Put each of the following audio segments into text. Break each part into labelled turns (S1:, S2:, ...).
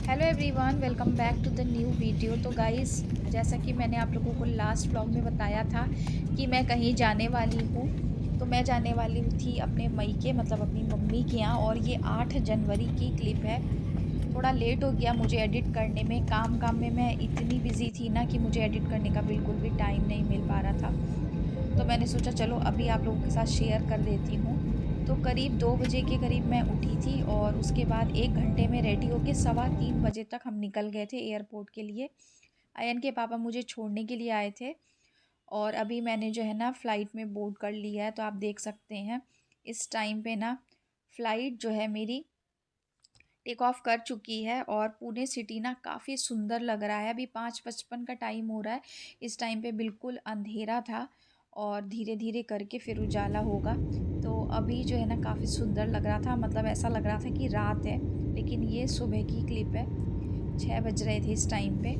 S1: Hello everyone, welcome back to the new video. तो guys, जैसा कि मैंने आप लोगों को लास्ट व्लॉग में बताया था कि मैं कहीं जाने वाली हूँ। तो मैं जाने वाली थी अपने मईके मतलब अपनी मम्मी के यहाँ, और ये 8 जनवरी की क्लिप है। थोड़ा लेट हो गया मुझे एडिट करने में, काम काम में मैं इतनी बिजी थी ना कि मुझे एडिट करने का बिल्कुल भी टाइम नहीं मिल पा रहा था। तो मैंने सोचा चलो अभी आप लोगों के साथ शेयर कर देती हूँ। तो करीब 2 बजे के करीब मैं उठी थी, और उसके बाद 1 घंटे में रेडी होके 3:15 बजे तक हम निकल गए थे एयरपोर्ट के लिए। अयन के पापा मुझे छोड़ने के लिए आए थे, और अभी मैंने जो है ना फ़्लाइट में बोर्ड कर लिया है। तो आप देख सकते हैं इस टाइम पे ना फ़्लाइट जो है मेरी टेक ऑफ कर चुकी है, और पुणे सिटी ना काफ़ी सुंदर लग रहा है। अभी 5:55 का टाइम हो रहा है। इस टाइम पे बिल्कुल अंधेरा था, और धीरे धीरे करके फिर उजाला होगा। तो अभी जो है ना काफ़ी सुंदर लग रहा था, मतलब ऐसा लग रहा था कि रात है, लेकिन ये सुबह की क्लिप है। 6 बज रहे थे इस टाइम पे,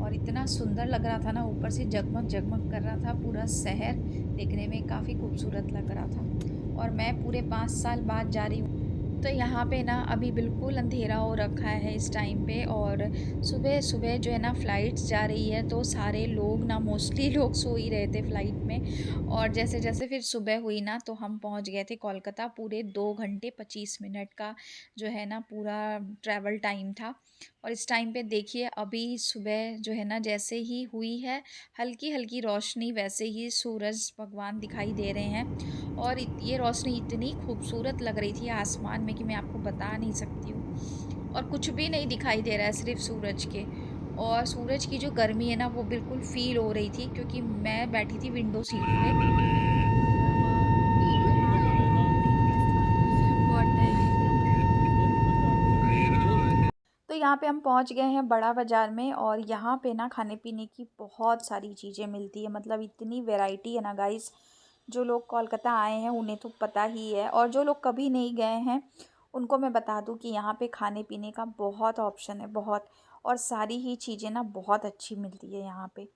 S1: और इतना सुंदर लग रहा था ना, ऊपर से जगमग जगमग कर रहा था पूरा शहर। देखने में काफ़ी खूबसूरत लग रहा था, और मैं पूरे 5 साल बाद जा रही हूँ। तो यहाँ पे ना अभी बिल्कुल अंधेरा हो रखा है इस टाइम पे, और सुबह सुबह जो है ना फ़्लाइट्स जा रही है, तो सारे लोग ना मोस्टली लोग सो ही रहे थे फ़्लाइट में। और जैसे जैसे फिर सुबह हुई ना, तो हम पहुँच गए थे कोलकाता। पूरे 2 घंटे 25 मिनट का जो है ना पूरा ट्रैवल टाइम था। और इस टाइम पे देखिए, अभी सुबह जो है ना जैसे ही हुई है, हल्की हल्की रोशनी, वैसे ही सूरज भगवान दिखाई दे रहे हैं। और ये रोशनी इतनी खूबसूरत लग रही थी आसमान में कि मैं आपको बता नहीं सकती हूँ। और कुछ भी नहीं दिखाई दे रहा है, सिर्फ सूरज के। और सूरज की जो गर्मी है ना, वो बिल्कुल फील हो रही थी, क्योंकि मैं बैठी थी विंडो सीट पे। तो यहाँ पे हम पहुँच गए हैं बड़ा बाज़ार में, और यहाँ पे ना खाने पीने की बहुत सारी चीज़ें मिलती है। मतलब इतनी वैरायटी है ना गाइस। जो लोग कोलकाता आए हैं उन्हें तो पता ही है, और जो लोग कभी नहीं गए हैं उनको मैं बता दूं कि यहाँ पे खाने पीने का बहुत ऑप्शन है, बहुत। और सारी ही चीज़ें ना बहुत अच्छी मिलती है यहाँ पे।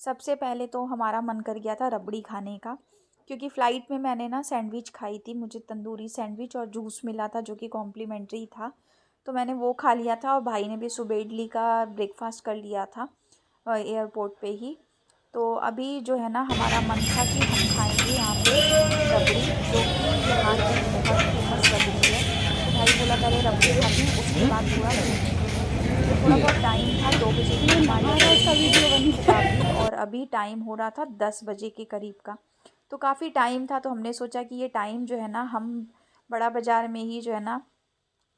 S1: सबसे पहले तो हमारा मन कर गया था रबड़ी खाने का, क्योंकि फ़्लाइट में मैंने ना सैंडविच खाई थी। मुझे तंदूरी सैंडविच और जूस मिला था, जो कि कॉम्प्लीमेंट्री था। तो मैंने वो खा लिया था, और भाई ने भी सुबह इडली का ब्रेकफास्ट कर लिया था एयरपोर्ट पे ही। तो अभी जो है ना हमारा मन था कि हम खाएंगे यहाँ पे रबड़ी, जो कि यहाँ की बहुत फेमस रबड़ी है। तो भाई बोला पहले रबड़ी खाते हैं, उसके बाद पूरा घूमेंगे। तो थोड़ा बहुत टाइम था, 2 बजे की हमारी फ्लाइट थी, और अभी टाइम हो रहा था 10 बजे के करीब का। तो काफ़ी टाइम था, तो हमने सोचा कि ये टाइम जो है ना हम बड़ा बाज़ार में ही जो है ना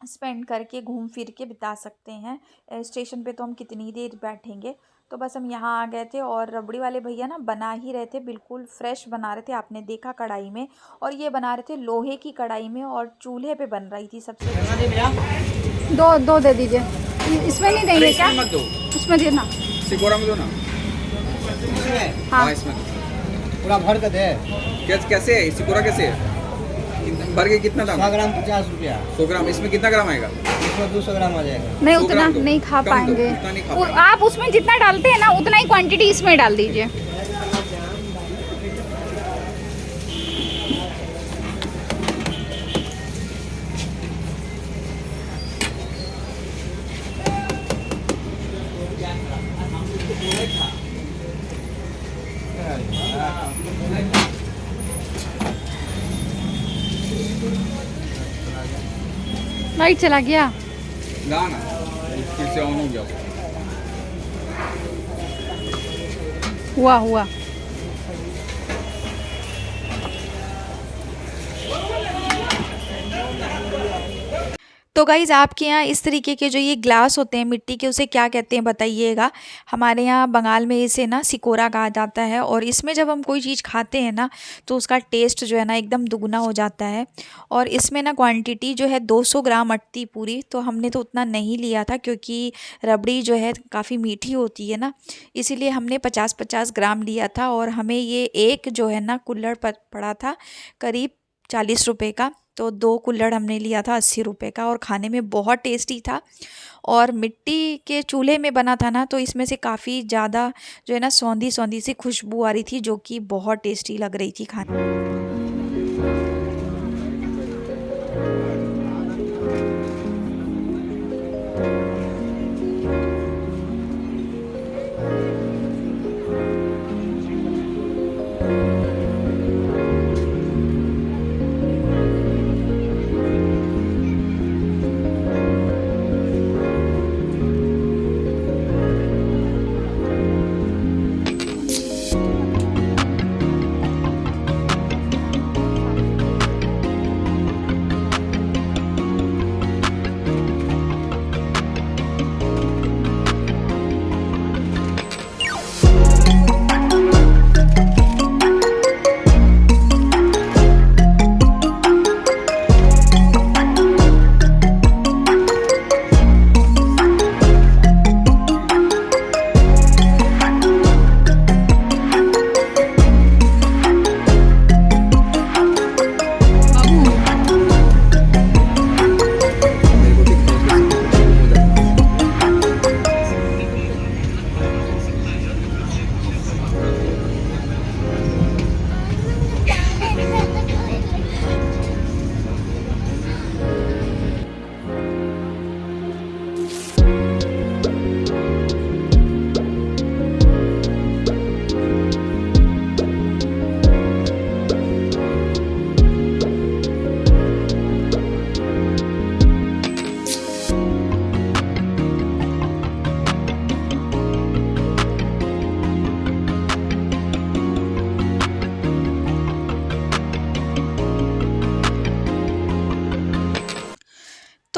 S1: स्पेंड करके घूम फिर के बिता सकते हैं। स्टेशन पे तो हम कितनी देर बैठेंगे। तो बस हम यहाँ आ गए थे, और रबड़ी वाले भैया ना बना ही रहे थे, बिल्कुल फ्रेश बना रहे थे। आपने देखा कढ़ाई में, और ये बना रहे थे लोहे की कढ़ाई में, और चूल्हे पे बन रही थी सबसे अच्छी।
S2: दो दो दे दीजिए। इसमें नहीं
S3: अरे
S2: देंगे क्या?
S3: इसमें मत दो,
S2: इसमें देना।
S3: सिकोरा में दो ना।
S2: हाँ।
S3: हाँ इसमें
S4: पूरा भर के दे।
S3: कैसे है सिकोरा, कैसे है? भर के कितना दाम
S4: 100
S3: है?
S4: ग्राम 50 रुपया।
S3: 100 ग्राम। इसमें कितना ग्राम आएगा?
S4: इसमें 200 ग्राम आ जाएगा।
S2: नहीं,
S3: 100
S2: उतना
S3: ग्राम दो,
S2: नहीं खा
S3: कम दो,
S2: पाएंगे।
S3: उतना नहीं खा पाएंगे।
S2: आप उसमें जितना डालते हैं ना, उतना ही क्वांटिटी इसमें डाल दीजिए। लाइट चला गया।
S3: ना ना, फिर से ऑन हो गया।
S2: हुआ हुआ।
S1: तो गाइज़, आपके यहाँ इस तरीके के जो ये ग्लास होते हैं मिट्टी के, उसे क्या कहते हैं बताइएगा। हमारे यहाँ बंगाल में इसे ना सिकोरा कहा जाता है, और इसमें जब हम कोई चीज़ खाते हैं ना, तो उसका टेस्ट जो है ना एकदम दुगना हो जाता है। और इसमें ना क्वांटिटी जो है 200 ग्राम अटती पूरी। तो हमने तो उतना नहीं लिया था, क्योंकि रबड़ी जो है काफ़ी मीठी होती है ना, इसीलिए हमने 50-50 ग्राम लिया था। और हमें ये एक जो है ना कुल्हड़ पड़ा था करीब 40 रुपये का। तो 2 कुल्हड़ हमने लिया था 80 रुपये का, और खाने में बहुत टेस्टी था। और मिट्टी के चूल्हे में बना था ना, तो इसमें से काफ़ी ज़्यादा जो है ना सौंधी सौंधी सी खुशबू आ रही थी, जो कि बहुत टेस्टी लग रही थी खाने।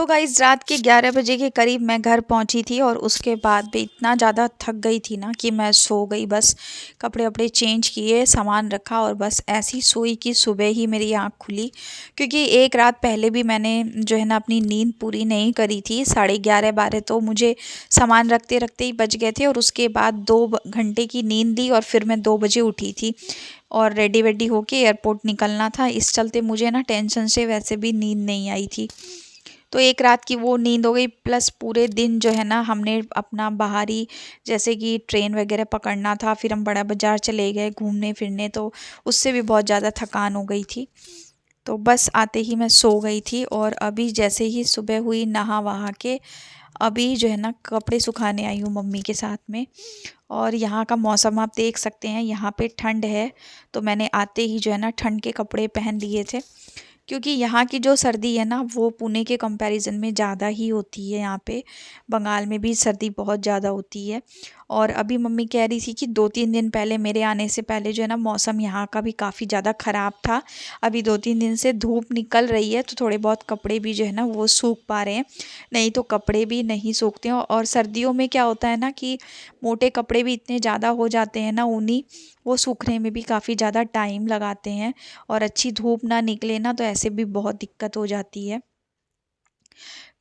S1: गाइज़ रात के 11 बजे के करीब मैं घर पहुंची थी और उसके बाद भी इतना ज़्यादा थक गई थी ना कि मैं सो गई। बस कपड़े वपड़े चेंज किए, सामान रखा और बस ऐसी सोई कि सुबह ही मेरी आँख खुली। क्योंकि एक रात पहले भी मैंने जो है ना अपनी नींद पूरी नहीं करी थी। 11:30-12 तो मुझे सामान रखते रखते ही बज गए थे और उसके बाद 2 घंटे की नींद ली और फिर मैं 2 बजे उठी थी और रेडी वेडी होके एयरपोर्ट निकलना था। इस चलते मुझे ना टेंशन से वैसे भी नींद नहीं आई थी। तो एक रात की वो नींद हो गई, प्लस पूरे दिन जो है ना हमने अपना बाहरी जैसे कि ट्रेन वगैरह पकड़ना था, फिर हम बड़ा बाज़ार चले गए घूमने फिरने, तो उससे भी बहुत ज़्यादा थकान हो गई थी। तो बस आते ही मैं सो गई थी और अभी जैसे ही सुबह हुई नहा वहा के अभी जो है ना कपड़े सुखाने आई हूँ मम्मी के साथ में। और यहाँ का मौसम आप देख सकते हैं, यहाँ पे ठंड है, तो मैंने आते ही जो है ना ठंड के कपड़े पहन लिए थे। क्योंकि यहाँ की जो सर्दी है ना वो पुणे के कंपैरिजन में ज़्यादा ही होती है। यहाँ पे बंगाल में भी सर्दी बहुत ज़्यादा होती है। और अभी मम्मी कह रही थी कि 2-3 दिन पहले, मेरे आने से पहले जो है ना मौसम यहाँ का भी काफ़ी ज़्यादा ख़राब था। अभी 2-3 दिन से धूप निकल रही है तो थोड़े बहुत कपड़े भी जो है ना वो सूख पा रहे हैं, नहीं तो कपड़े भी नहीं सूखते हैं। और सर्दियों में क्या होता है ना कि मोटे कपड़े भी इतने ज़्यादा हो जाते हैं ना ऊनी, वो सूखने में भी काफ़ी ज़्यादा टाइम लगाते हैं और अच्छी धूप ना निकले ना तो ऐसे भी बहुत दिक्कत हो जाती है।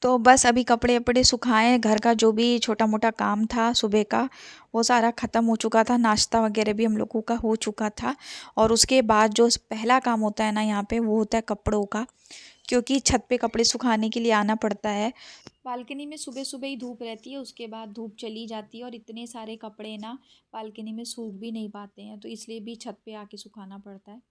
S1: तो बस अभी कपड़े वपड़े सुखाए, घर का जो भी छोटा मोटा काम था सुबह का वो सारा ख़त्म हो चुका था, नाश्ता वगैरह भी हम लोगों का हो चुका था। और उसके बाद जो पहला काम होता है ना यहाँ पे वो होता है कपड़ों का, क्योंकि छत पे कपड़े सुखाने के लिए आना पड़ता है। बालकनी में सुबह सुबह ही धूप रहती है, उसके बाद धूप चली जाती है और इतने सारे कपड़े ना बालकनी में सूख भी नहीं पाते हैं, तो इसलिए भी छत पे आके सुखाना पड़ता है।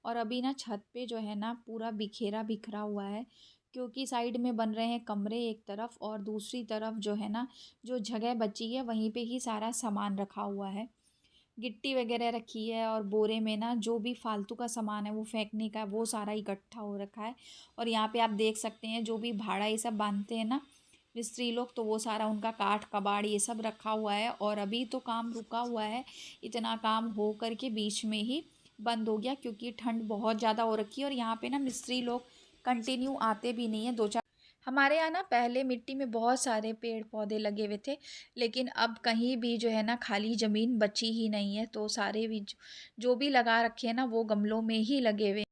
S1: और अभी ना छत पे जो है ना पूरा बिखेरा बिखरा हुआ है, क्योंकि साइड में बन रहे हैं कमरे एक तरफ और दूसरी तरफ जो है ना जो जगह बची है वहीं पे ही सारा सामान रखा हुआ है। गिट्टी वगैरह रखी है और बोरे में ना जो भी फालतू का सामान है वो फेंकने का वो सारा इकट्ठा हो रखा है। और यहाँ पे आप देख सकते हैं जो भी भाड़ा ये सब बांधते हैं ना मिस्त्री लोग, तो वो सारा उनका काठ कबाड़ ये सब रखा हुआ है। और अभी तो काम रुका हुआ है, इतना काम हो करके बीच में ही बंद हो गया क्योंकि ठंड बहुत ज़्यादा हो रखी है। और यहाँ पे ना मिस्त्री लोग कंटिन्यू आते भी नहीं है, 2-4। हमारे यहाँ ना पहले मिट्टी में बहुत सारे पेड़ पौधे लगे हुए थे, लेकिन अब कहीं भी जो है ना खाली ज़मीन बची ही नहीं है, तो सारे भी जो भी लगा रखे हैं ना वो गमलों में ही लगे हुए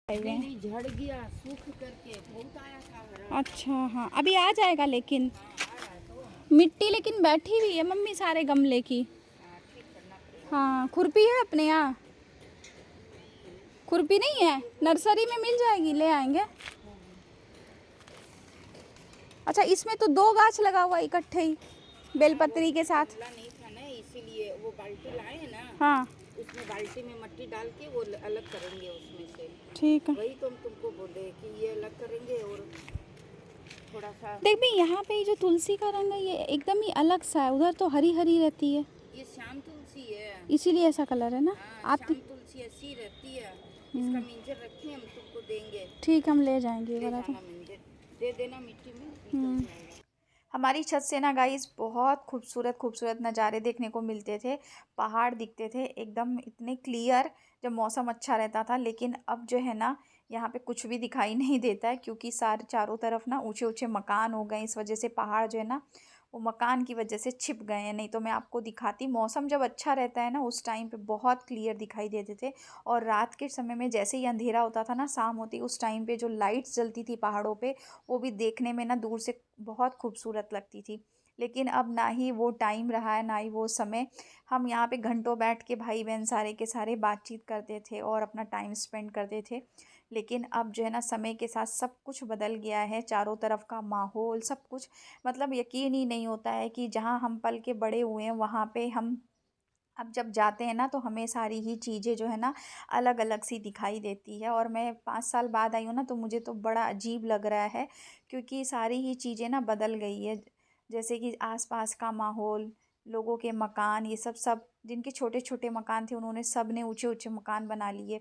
S1: हैं।
S5: झड़ गया सूख करके बहुत आया था हरा।
S2: अच्छा हाँ, अभी आ जाएगा लेकिन मिट्टी लेकिन बैठी हुई है मम्मी सारे गमले की। हाँ, खुरपी है अपने यहाँ? खुरपी नहीं है, नर्सरी में मिल जाएगी, ले आएंगे। अच्छा, इसमें तो 2 गाछ लगा हुआ इकट्ठे ही बेलपत्री के साथ।
S5: खुला नहीं था ना, इसीलिए वो बाल्टी लाए हैं ना,
S2: हाँ
S5: उसमें बाल्टी में मिट्टी डाल के वो अलग करेंगे उसमें से।
S2: ठीक है।
S5: वही तो हम तुमको बोले कि ये अलग करेंगे और थोड़ा सा।
S2: देख भी यहाँ पे ये जो तुलसी का रंग है ये एकदम ही अलग सा है, उधर तो हरी हरी रहती है,
S5: ये श्याम तुलसी है।
S2: इसीलिए ऐसा कलर है ना।
S5: हाँ,
S2: आप
S5: श्याम तुलसी ऐसी रहती है। इसका मिंजर रखे हम तुमको देंगे।
S2: ठीक, हम ले जाएंगे ये
S5: ले
S2: वाला तो।
S5: जाना मिंजर, दे देना मिट्टी में निकल जाएगा।
S1: हमारी छत से ना गाइस बहुत खूबसूरत खूबसूरत नज़ारे देखने को मिलते थे, पहाड़ दिखते थे एकदम इतने क्लियर जब मौसम अच्छा रहता था। लेकिन अब जो है ना यहाँ पे कुछ भी दिखाई नहीं देता है, क्योंकि सारे चारों तरफ ना ऊंचे ऊंचे मकान हो गए, इस वजह से पहाड़ जो है ना वो मकान की वजह से छिप गए हैं। नहीं तो मैं आपको दिखाती, मौसम जब अच्छा रहता है ना उस टाइम पे बहुत क्लियर दिखाई देते थे। और रात के समय में जैसे ही अंधेरा होता था ना, शाम होती, उस टाइम पे जो लाइट्स जलती थी पहाड़ों पे वो भी देखने में ना दूर से बहुत खूबसूरत लगती थी। लेकिन अब ना ही वो टाइम रहा है ना ही वो समय। हम यहाँ पे घंटों बैठ के भाई बहन सारे के सारे बातचीत करते थे और अपना टाइम स्पेंड करते थे। लेकिन अब जो है ना समय के साथ सब कुछ बदल गया है, चारों तरफ का माहौल सब कुछ, मतलब यकीन ही नहीं होता है कि जहाँ हम पल के बड़े हुए हैं वहाँ पे हम अब जब जाते हैं ना तो हमें सारी ही चीज़ें जो है ना अलग अलग सी दिखाई देती है। और मैं 5 साल बाद आई हूँ ना तो मुझे तो बड़ा अजीब लग रहा है, क्योंकि सारी ही चीज़ें ना बदल गई है। जैसे कि आसपास का माहौल, लोगों के मकान, ये सब सब जिनके छोटे छोटे मकान थे उन्होंने सब ने ऊंचे ऊंचे मकान बना लिए।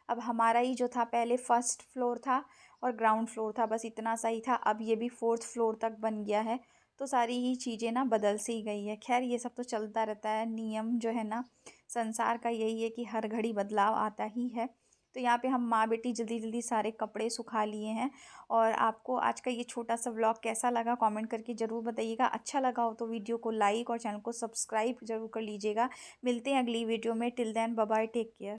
S1: अब हमारा ही जो था पहले फर्स्ट फ्लोर था और ग्राउंड फ्लोर था, बस इतना सा ही था, अब ये भी 4th फ्लोर तक बन गया है। तो सारी ही चीज़ें ना बदल सी गई है। खैर ये सब तो चलता रहता है, नियम जो है ना संसार का यही है कि हर घड़ी बदलाव आता ही है। तो यहाँ पे हम माँ बेटी जल्दी जल्दी सारे कपड़े सुखा लिए हैं। और आपको आज का ये छोटा सा व्लॉग कैसा लगा कमेंट करके ज़रूर बताइएगा। अच्छा लगा हो तो वीडियो को लाइक और चैनल को सब्सक्राइब ज़रूर कर लीजिएगा। मिलते हैं अगली वीडियो में। Till then bye bye, take care.